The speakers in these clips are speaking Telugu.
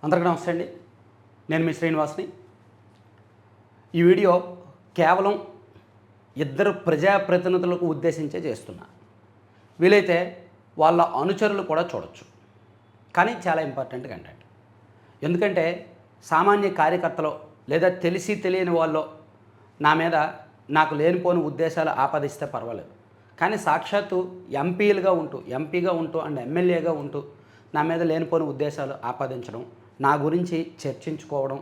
అందరికీ నమస్తే అండి. నేను మీ శ్రీనివాస్ని. ఈ వీడియో కేవలం ఇద్దరు ప్రజాప్రతినిధులకు ఉద్దేశించే చేస్తున్నా. వీలైతే వాళ్ళ అనుచరులు కూడా చూడొచ్చు. కానీ చాలా ఇంపార్టెంట్ కంటెంట్. ఎందుకంటే సామాన్య కార్యకర్తలో లేదా తెలిసి తెలియని వాళ్ళో నా మీద నాకు లేనిపోని ఉద్దేశాలు ఆపాదిస్తే పర్వాలేదు. కానీ సాక్షాత్తు ఎంపీగా ఉంటూ అండ్ ఎమ్మెల్యేగా ఉంటూ నా మీద లేనిపోని ఉద్దేశాలు ఆపాదించడం, నా గురించి చర్చించుకోవడం,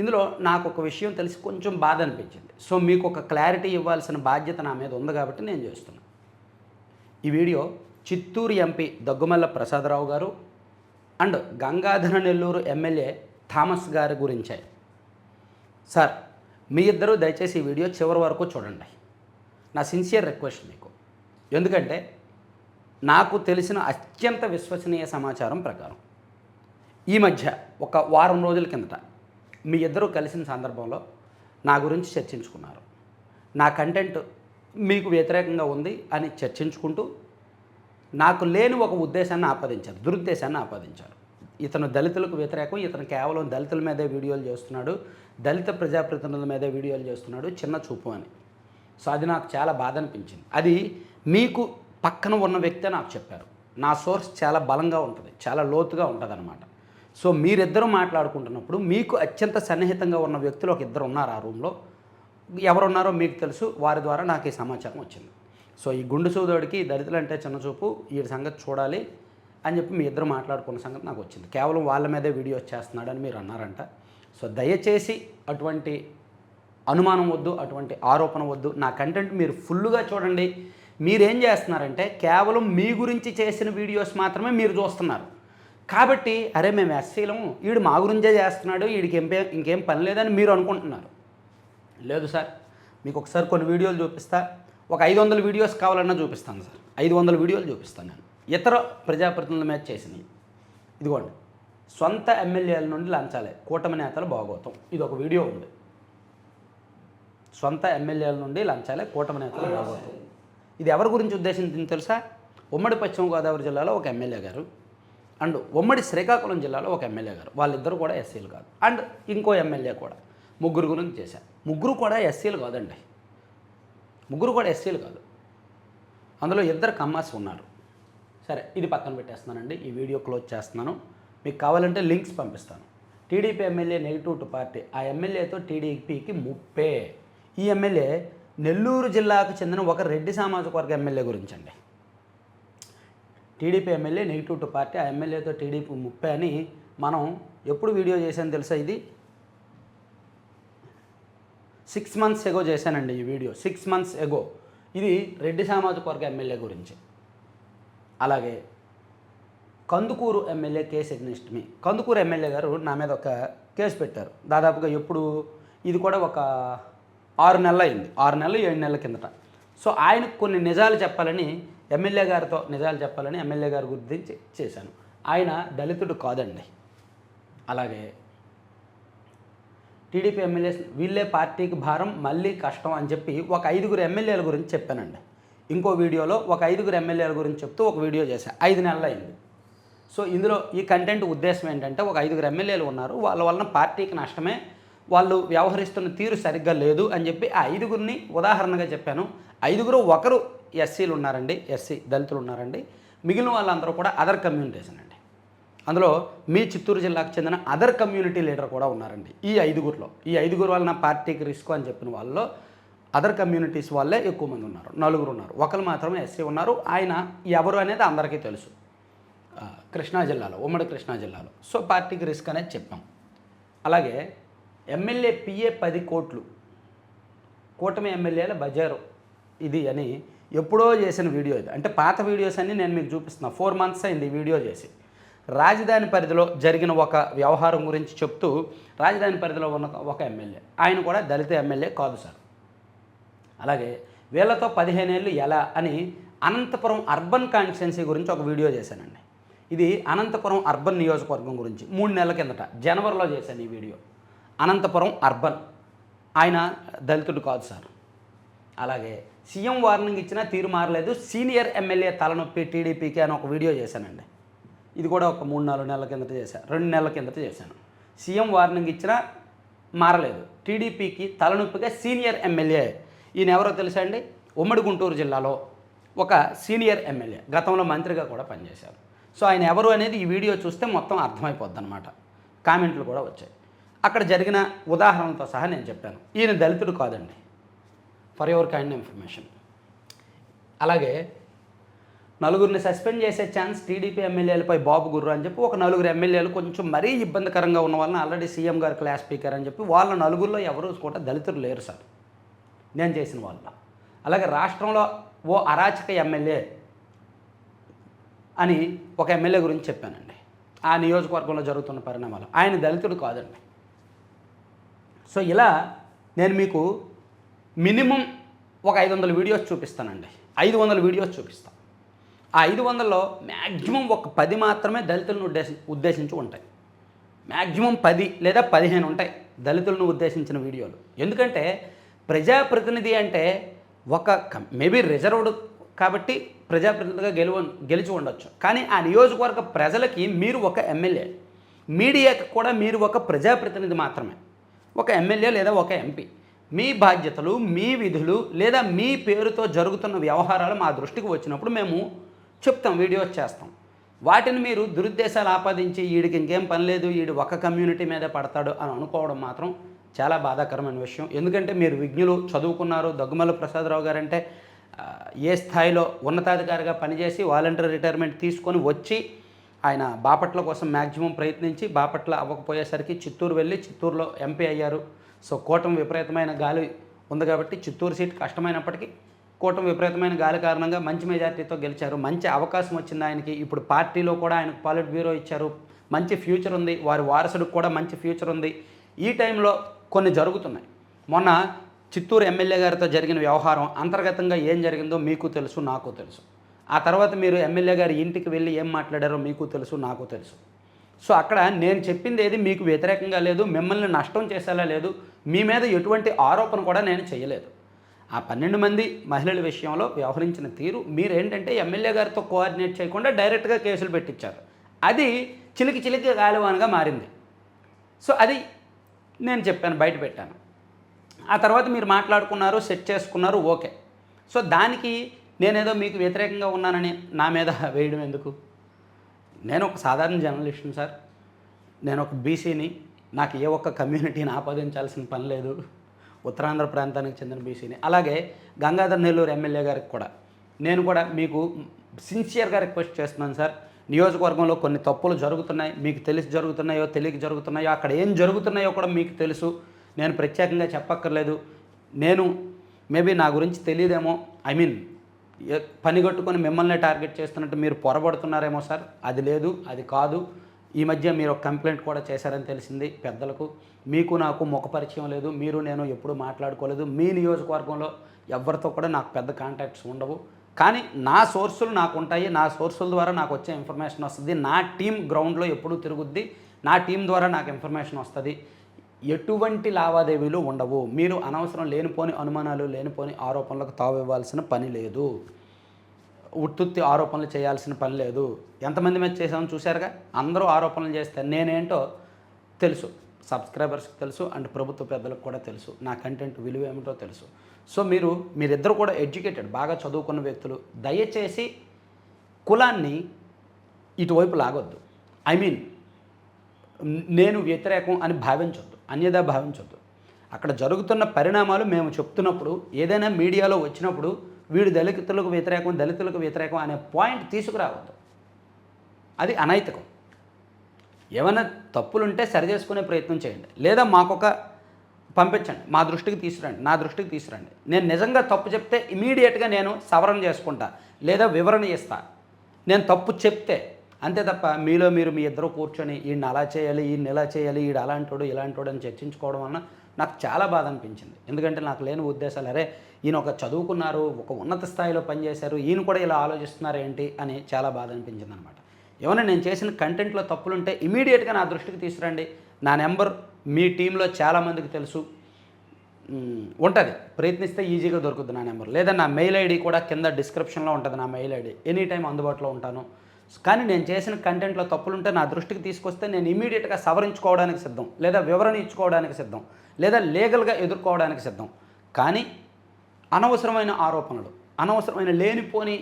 ఇందులో నాకు ఒక విషయం తెలిసి కొంచెం బాధ అనిపించింది. సో మీకు ఒక క్లారిటీ ఇవ్వాల్సిన బాధ్యత నా మీద ఉంది కాబట్టి నేను చేస్తున్నాను. ఈ వీడియో చిత్తూరు ఎంపీ దగ్గుమల్ల ప్రసాదరావు గారు and Gangadhara Nellore MLA Thomas గారి గురించే. సార్, మీ ఇద్దరూ దయచేసి ఈ వీడియో చివరి వరకు చూడండి. నా సిన్సియర్ రిక్వెస్ట్ మీకు. ఎందుకంటే నాకు తెలిసిన అత్యంత విశ్వసనీయ సమాచారం ప్రకారం ఈ మధ్య ఒక వారం రోజుల కిందట మీ ఇద్దరూ కలిసిన సందర్భంలో నా గురించి చర్చించుకున్నారు. నా కంటెంట్ మీకు వ్యతిరేకంగా ఉంది అని చర్చించుకుంటూ నాకు లేని ఒక ఉద్దేశాన్ని ఆపాదించారు, దురుద్దేశాన్ని ఆపాదించారు. ఇతను దళితులకు వ్యతిరేకం, ఇతను కేవలం దళితుల మీదే వీడియోలు చేస్తున్నాడు, దళిత ప్రజాప్రతినిధుల మీదే వీడియోలు చేస్తున్నాడు, చిన్న చూపు అని. సో అది నాకు చాలా బాధ అనిపించింది. అది మీకు పక్కన ఉన్న వ్యక్తే నాకు చెప్పారు. నా సోర్స్ చాలా బలంగా ఉంటుంది, చాలా లోతుగా ఉంటుంది అన్నమాట. సో మీరిద్దరూ మాట్లాడుకుంటున్నప్పుడు మీకు అత్యంత సన్నిహితంగా ఉన్న వ్యక్తులు ఒక ఇద్దరు ఉన్నారు ఆ రూమ్లో. ఎవరున్నారో మీకు తెలుసు, వారి ద్వారా నాకు ఈ సమాచారం వచ్చింది. సో ఈ గుండు సూదోడికి దళితులంటే చిన్నచూపు, ఈ సంగతి చూడాలి అని చెప్పి మీ ఇద్దరు మాట్లాడుకున్న సంగతి నాకు వచ్చింది. కేవలం వాళ్ళ మీదే వీడియోస్ చేస్తున్నాడని మీరు అన్నారంట. సో దయచేసి అటువంటి అనుమానం వద్దు, అటువంటి ఆరోపణ వద్దు. నా కంటెంట్ మీరు ఫుల్గా చూడండి. మీరేం చేస్తున్నారంటే కేవలం మీ గురించి చేసిన వీడియోస్ మాత్రమే మీరు చూస్తున్నారు. కాబట్టి అరే మేము ఎస్సీలము, వీడు మా గురించే చేస్తున్నాడు, వీడికి ఇంకేం పని లేదని మీరు అనుకుంటున్నారు. లేదు సార్, మీకు ఒకసారి కొన్ని వీడియోలు చూపిస్తా. ఒక 500 వీడియోస్ కావాలన్నా చూపిస్తాను సార్. 500 వీడియోలు చూపిస్తాను నేను ఇతర ప్రజాప్రతినిధుల మీద చేసినవి. ఇదిగోండి, సొంత ఎమ్మెల్యేల నుండి లంచాలే కూటమి నేతలు భాగోతం. ఇది ఒక వీడియో ఉంది. సొంత ఎమ్మెల్యేల నుండి లంచాలే కూటమి నేతలు భాగోతం. ఇది ఎవరి గురించి ఉద్దేశించింది తెలుసా? ఉమ్మడి పశ్చిమ గోదావరి జిల్లాలో ఒక ఎమ్మెల్యే గారు అండ్ ఉమ్మడి శ్రీకాకుళం జిల్లాలో ఒక ఎమ్మెల్యే గారు. వాళ్ళిద్దరూ కూడా ఎస్సీలు కాదు. అండ్ ఇంకో ఎమ్మెల్యే కూడా. ముగ్గురు గురించి చేశారు. ముగ్గురు కూడా ఎస్సీలు కాదండి. ముగ్గురు కూడా ఎస్సీలు కాదు. అందులో ఇద్దరు కమ్మాస్ ఉన్నారు. సరే, ఇది పక్కన పెట్టేస్తున్నానండి. ఈ వీడియో క్లోజ్ చేస్తున్నాను. మీకు కావాలంటే లింక్స్ పంపిస్తాను. TDP MLA negative to party. ఆ ఎమ్మెల్యేతో టీడీపీకి ముప్పే. ఈ ఎమ్మెల్యే నెల్లూరు జిల్లాకు చెందిన ఒక రెడ్డి సామాజిక వర్గ ఎమ్మెల్యే గురించి అండి. TDP MLA negative to party, ఆ ఎమ్మెల్యేతో టీడీపీ ముప్పై అని మనం ఎప్పుడు వీడియో చేశాను తెలుసా? ఇది 6 months ఎగో చేశానండి ఈ వీడియో. 6 months ఎగో. ఇది రెడ్డి సామాజిక వర్గ ఎమ్మెల్యే గురించి. అలాగే కందుకూరు ఎమ్మెల్యే కేసు ఎగ్నెస్ట్ మీ. కందుకూరు ఎమ్మెల్యే గారు నా మీద ఒక కేసు పెట్టారు. దాదాపుగా ఎప్పుడు, ఇది కూడా ఒక 6 నెలలు అయింది, 6 నెలలు 7 నెలల కిందట. సో ఆయనకు కొన్ని నిజాలు చెప్పాలని, ఎమ్మెల్యే గారితో నిజాలు చెప్పాలని ఎమ్మెల్యే గారి గురించి చేశాను. ఆయన దళితుడు కాదండి. అలాగే టీడీపీ ఎమ్మెల్యేస్ వీళ్ళే పార్టీకి భారం, మళ్ళీ కష్టం అని చెప్పి ఒక 5 ఎమ్మెల్యేల గురించి చెప్పానండి. ఇంకో వీడియోలో ఒక 5 ఎమ్మెల్యేల గురించి చెప్తూ ఒక వీడియో చేశాను. 5 నెలలు అయింది. సో ఇందులో ఈ కంటెంట్ ఉద్దేశం ఏంటంటే, ఒక 5 ఎమ్మెల్యేలు ఉన్నారు, వాళ్ళ వలన పార్టీకి నష్టమే, వాళ్ళు వ్యవహరిస్తున్న తీరు సరిగ్గా లేదు అని చెప్పి ఆ 5 ఉదాహరణగా చెప్పాను. 5 ఒకరు ఎస్సీలు ఉన్నారండి, ఎస్సీ దళితులు ఉన్నారండి. మిగిలిన వాళ్ళందరూ కూడా అదర్ కమ్యూనిటీస్ అండి. అందులో మీ చిత్తూరు జిల్లాకు చెందిన అదర్ కమ్యూనిటీ లీడర్ కూడా ఉన్నారండి. ఈ 5 ఈ 5 వల్ల నా పార్టీకి రిస్క్ అని చెప్పిన వాళ్ళలో అదర్ కమ్యూనిటీస్ వాళ్ళే ఎక్కువ మంది ఉన్నారు. 4 ఉన్నారు. ఒకరు మాత్రమే ఎస్సీ ఉన్నారు. ఆయన ఎవరు అనేది అందరికీ తెలుసు. కృష్ణా జిల్లాలో, ఉమ్మడి కృష్ణా జిల్లాలో. సో పార్టీకి రిస్క్ అనేది చెప్పాం. అలాగే ఎమ్మెల్యే పిఏ 10 కోట్లు, కూటమి ఎమ్మెల్యేల బజారు ఇది అని ఎప్పుడో చేసిన వీడియో ఇది. అంటే పాత వీడియోస్ అన్నీ నేను మీకు చూపిస్తున్నా. 4 months అయింది ఈ వీడియో చేసి. రాజధాని పరిధిలో జరిగిన ఒక వ్యవహారం గురించి చెప్తూ, రాజధాని పరిధిలో ఉన్న ఒక ఎమ్మెల్యే, ఆయన కూడా దళిత ఎమ్మెల్యే కాదు సార్. అలాగే వీళ్ళతో 15 ఏళ్ళు ఎలా అని అనంతపురం అర్బన్ కాన్స్టిట్యున్సీ గురించి ఒక వీడియో చేశానండి. ఇది అనంతపురం అర్బన్ నియోజకవర్గం గురించి 3 నెలల కిందట జనవరిలో చేశాను ఈ వీడియో. అనంతపురం అర్బన్, ఆయన దళితుడు కాదు సార్. అలాగే సీఎం వార్నింగ్ ఇచ్చినా తీరు మారలేదు, సీనియర్ ఎమ్మెల్యే తలనొప్పి టీడీపీకి అని ఒక వీడియో చేశానండి. ఇది కూడా ఒక 3-4 నెలల కిందట చేశాను, 2 నెలల కిందట చేశాను. సీఎం వార్నింగ్ ఇచ్చినా మారలేదు. టీడీపీకి తలనొప్పిగా సీనియర్ ఎమ్మెల్యే, ఈయన ఎవరో తెలుసా అండి? ఉమ్మడి గుంటూరు జిల్లాలో ఒక సీనియర్ ఎమ్మెల్యే, గతంలో మంత్రిగా కూడా పనిచేశారు. సో ఆయన ఎవరు అనేది ఈ వీడియో చూస్తే మొత్తం అర్థమైపోద్ది అనమాట. కామెంట్లు కూడా వచ్చాయి. అక్కడ జరిగిన ఉదాహరణలతో సహా నేను చెప్పాను. ఈయన దళితుడు కాదండి, ఫర్ యువర్ కైండ్ ఇన్ఫర్మేషన్. అలాగే నలుగురిని సస్పెండ్ చేసే ఛాన్స్ టీడీపీ ఎమ్మెల్యేలపై బాబు గుర్రు అని చెప్పి ఒక 4 ఎమ్మెల్యేలు కొంచెం మరీ ఇబ్బందికరంగా ఉన్న వాళ్ళని ఆల్రెడీ సీఎం గారు క్లాస్ స్పీకర్ అని చెప్పి వాళ్ళ నలుగురిలో ఎవరు కూడా దళితులు లేరు సార్ నేను చేసిన వాళ్ళ. అలాగే రాష్ట్రంలో ఓ అరాచక ఎమ్మెల్యే అని ఒక ఎమ్మెల్యే గురించి చెప్పానండి. ఆ నియోజకవర్గంలో జరుగుతున్న పరిణామాలు, ఆయన దళితుడు కాదండి. సో ఇలా నేను మీకు మినిమం ఒక 500 వీడియోస్ చూపిస్తానండి, 500 వీడియోస్ చూపిస్తాను. ఆ 500లో మ్యాక్సిమం ఒక 10 మాత్రమే దళితులను ఉద్దేశించి ఉంటాయి. మ్యాక్సిమం 10 లేదా 15 ఉంటాయి దళితులను ఉద్దేశించిన వీడియోలు. ఎందుకంటే ప్రజాప్రతినిధి అంటే ఒక మేబీ రిజర్వ్డ్ కాబట్టి ప్రజాప్రతినిధిగా గెలిచి ఉండొచ్చు, కానీ ఆ నియోజకవర్గ ప్రజలకి మీరు ఒక ఎమ్మెల్యే, మీడియాకి కూడా మీరు ఒక ప్రజాప్రతినిధి మాత్రమే, ఒక ఎమ్మెల్యే లేదా ఒక ఎంపీ. మీ బాధ్యతలు, మీ విధులు లేదా మీ పేరుతో జరుగుతున్న వ్యవహారాలు మా దృష్టికి వచ్చినప్పుడు మేము చెప్తాం, వీడియోస్ చేస్తాం. వాటిని మీరు దురుద్దేశాలు ఆపాదించి వీడికి ఇంకేం పని లేదు, వీడు ఒక కమ్యూనిటీ మీదే పడతాడు అని అనుకోవడం మాత్రం చాలా బాధాకరమైన విషయం. ఎందుకంటే మీరు విజ్ఞులు, చదువుకున్నారు. దగ్గుమల్ల ప్రసాదరావు గారంటే ఏ స్థాయిలో ఉన్నతాధికారిగా పనిచేసి వాలంటీర్ రిటైర్మెంట్ తీసుకొని వచ్చి ఆయన బాపట్ల కోసం మ్యాక్సిమం ప్రయత్నించి బాపట్ల అవ్వకపోయేసరికి చిత్తూరు వెళ్ళి చిత్తూరులో ఎంపీ అయ్యారు. సో కూటమి విపరీతమైన గాలి ఉంది కాబట్టి చిత్తూరు సీట్ కష్టమైనప్పటికీ కూటమి విపరీతమైన గాలి కారణంగా మంచి మెజార్టీతో గెలిచారు. మంచి అవకాశం వచ్చింది ఆయనకి. ఇప్పుడు పార్టీలో కూడా ఆయనకు పాలిట్ బ్యూరో ఇచ్చారు. మంచి ఫ్యూచర్ ఉంది, వారి వారసుడికి కూడా మంచి ఫ్యూచర్ ఉంది. ఈ టైంలో కొన్ని జరుగుతున్నాయి. మొన్న చిత్తూరు ఎమ్మెల్యే గారితో జరిగిన వ్యవహారం అంతర్గతంగా ఏం జరిగిందో మీకు తెలుసు, నాకు తెలుసు. ఆ తర్వాత మీరు ఎమ్మెల్యే గారి ఇంటికి వెళ్ళి ఏం మాట్లాడారో మీకు తెలుసు, నాకు తెలుసు. సో అక్కడ నేను చెప్పింది ఏది మీకు వ్యతిరేకంగా లేదు, మిమ్మల్ని నష్టం చేసేలా లేదు, మీ మీద ఎటువంటి ఆరోపణ కూడా నేను చేయలేదు. ఆ 12 మంది మహిళల విషయంలో వ్యవహరించిన తీరు మీరేంటంటే ఎమ్మెల్యే గారితో కోఆర్డినేట్ చేయకుండా డైరెక్ట్గా కేసులు పెట్టించారు. అది చిలికి గాలివానగా మారింది. సో అది నేను చెప్పాను, బయట పెట్టాను. ఆ తర్వాత మీరు మాట్లాడుకున్నారు, సెట్ చేసుకున్నారు, ఓకే. సో దానికి నేనేదో మీకు వ్యతిరేకంగా ఉన్నానని నా మీద వేయడం ఎందుకు? నేను ఒక సాధారణ జర్నలిస్ట్ని సార్, నేను ఒక బీసీని, నాకు ఏ ఒక్క కమ్యూనిటీని ఆపాదించాల్సిన పని లేదు. ఉత్తరాంధ్ర ప్రాంతానికి చెందిన బీసీని. అలాగే గంగాధర్ నెల్లూరు ఎమ్మెల్యే గారికి కూడా నేను కూడా మీకు సిన్సియర్గా రిక్వెస్ట్ చేస్తున్నాను సార్, నియోజకవర్గంలో కొన్ని తప్పులు జరుగుతున్నాయి, మీకు తెలిసి జరుగుతున్నాయో తెలియక జరుగుతున్నాయో, అక్కడ ఏం జరుగుతున్నాయో కూడా మీకు తెలుసు, నేను ప్రత్యేకంగా చెప్పక్కర్లేదు. నేను మేబీ నా గురించి తెలియదేమో, ఐ మీన్ పనిగట్టుకొని మిమ్మల్ని టార్గెట్ చేస్తున్నట్టు మీరు పొరబడుతున్నారేమో సార్, అది లేదు, అది కాదు. ఈ మధ్య మీరు ఒక కంప్లైంట్ కూడా చేశారని తెలిసింది పెద్దలకు. మీకు నాకు ముఖ పరిచయం లేదు, మీరు నేను ఎప్పుడూ మాట్లాడుకోలేదు. మీ నియోజకవర్గంలో ఎవరితో కూడా నాకు పెద్ద కాంటాక్ట్స్ ఉండవు, కానీ నా సోర్సులు నాకు ఉంటాయి. నా సోర్సుల ద్వారా నాకు వచ్చే ఇన్ఫర్మేషన్ వస్తుంది. నా టీం గ్రౌండ్లో ఎప్పుడూ తిరుగుద్ది, నా టీం ద్వారా నాకు ఇన్ఫర్మేషన్ వస్తుంది. ఎటువంటి లావాదేవీలు ఉండవు. మీరు అనవసరం లేనిపోని అనుమానాలు, లేనిపోని ఆరోపణలకు తావివ్వాల్సిన పని లేదు. ఉత్తుత్తి ఆరోపణలు చేయాల్సిన పని లేదు. ఎంతమంది మీద చేసామని చూశారుగా. అందరూ ఆరోపణలు చేస్తే నేనేంటో తెలుసు, సబ్స్క్రైబర్స్కి తెలుసు, అండ్ ప్రభుత్వ పెద్దలకు కూడా తెలుసు, నా కంటెంట్ విలువ ఏమిటో తెలుసు. సో మీరిద్దరు కూడా ఎడ్యుకేటెడ్, బాగా చదువుకున్న వ్యక్తులు. దయచేసి కులాన్ని ఇటువైపు లాగొద్దు. ఐ మీన్ నేను వ్యతిరేకం అని భావించొద్దు, అన్యదా భావించొద్దు. అక్కడ జరుగుతున్న పరిణామాలు మేము చెప్తున్నప్పుడు, ఏదైనా మీడియాలో వచ్చినప్పుడు వీడు దళితులకు వ్యతిరేకం అనే పాయింట్ తీసుకురావద్దు. అది అనైతికం. ఏమైనా తప్పులుంటే సరిచేసుకునే ప్రయత్నం చేయండి, లేదా మాకొక పంపించండి, మా దృష్టికి తీసుకురండి, నా దృష్టికి తీసుకురండి. నేను నిజంగా తప్పు చెప్తే ఇమీడియట్గా నేను సవరణ చేసుకుంటా, లేదా వివరణ ఇస్తా నేను తప్పు చెప్తే. అంతే తప్ప మీలో మీరు మీ ఇద్దరు కూర్చొని ఈయన అలా చేయాలి, ఈయన ఇలా చేయాలి, ఈడు అలాంటోడు ఇలాంటోడు అని చర్చించుకోవడం వలన నాకు చాలా బాధ అనిపించింది. ఎందుకంటే నాకు లేని ఉద్దేశాలు, అరే ఈయన ఒక చదువుకున్నారు, ఒక ఉన్నత స్థాయిలో పనిచేశారు, ఈయన కూడా ఇలా ఆలోచిస్తున్నారు ఏంటి అని చాలా బాధ అనిపించింది అనమాట. ఏమైనా నేను చేసిన కంటెంట్లో తప్పులుంటే ఇమీడియట్గా నా దృష్టికి తీసుకురండి. నా నెంబర్ మీ టీంలో చాలామందికి తెలుసు, ఉంటుంది, ప్రయత్నిస్తే ఈజీగా దొరుకుతుంది నా నెంబర్. లేదా నా మెయిల్ ఐడి కూడా కింద డిస్క్రిప్షన్లో ఉంటుంది, నా మెయిల్ ఐడి. ఎనీ టైం అందుబాటులో ఉంటాను. కానీ నేను చేసిన కంటెంట్లో తప్పులుంటే నా దృష్టికి తీసుకొస్తే నేను ఇమీడియట్గా సవరించుకోవడానికి సిద్ధం, లేదా వివరణ ఇచ్చుకోవడానికి సిద్ధం, లేదా లీగల్గా ఎదుర్కోవడానికి సిద్ధం. కానీ అనవసరమైన ఆరోపణలు, అనవసరమైన లేనిపోని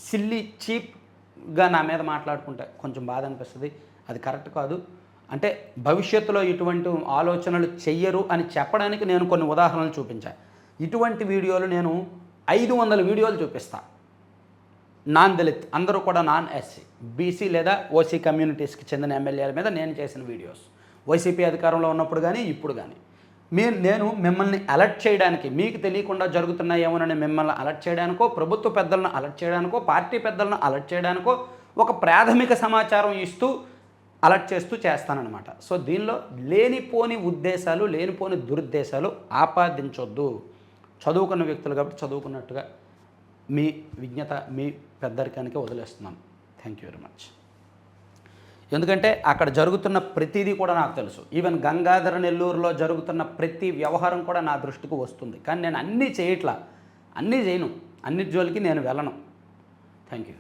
సిల్లీ చీప్గా నా మీద మాట్లాడుకుంటే కొంచెం బాధ అనిపిస్తుంది. అది కరెక్ట్ కాదు. అంటే భవిష్యత్తులో ఇటువంటి ఆలోచనలు చెయ్యరు అని చెప్పడానికి నేను కొన్ని ఉదాహరణలు చూపించాను. ఇటువంటి వీడియోలు నేను 500 వీడియోలు చూపిస్తాను. నాన్ దళిత్, అందరూ కూడా నాన్ ఎస్సీ, బీసీ లేదా ఓసీ కమ్యూనిటీస్కి చెందిన ఎమ్మెల్యేల మీద నేను చేసిన వీడియోస్, వైసీపీ అధికారంలో ఉన్నప్పుడు కానీ ఇప్పుడు కానీ. నేను మిమ్మల్ని అలర్ట్ చేయడానికి, మీకు తెలియకుండా జరుగుతున్నాయేమోనని మిమ్మల్ని అలర్ట్ చేయడానికో, ప్రభుత్వ పెద్దలను అలర్ట్ చేయడానికో, పార్టీ పెద్దలను అలర్ట్ చేయడానికో ఒక ప్రాథమిక సమాచారం ఇస్తూ అలర్ట్ చేస్తూ చేస్తానన్నమాట. సో దీనిలో లేనిపోని ఉద్దేశాలు, లేనిపోని దురుద్దేశాలు ఆపాదించొద్దు. చదువుకున్న వ్యక్తులు కాబట్టి చదువుకున్నట్టుగా మీ విజ్ఞత, మీ పెద్దరికానికి వదిలేస్తున్నాను. Thank you very much. ఎందుకంటే అక్కడ జరుగుతున్న ప్రతిదీ కూడా నాకు తెలుసు. ఈవెన్ గంగాధర నెల్లూరులో జరుగుతున్న ప్రతి వ్యవహారం కూడా నా దృష్టికి వస్తుంది. కానీ నేను అన్నీ చేయట్లా, అన్నీ చేయను, అన్ని జోలికి నేను వెళ్ళను. Thank you.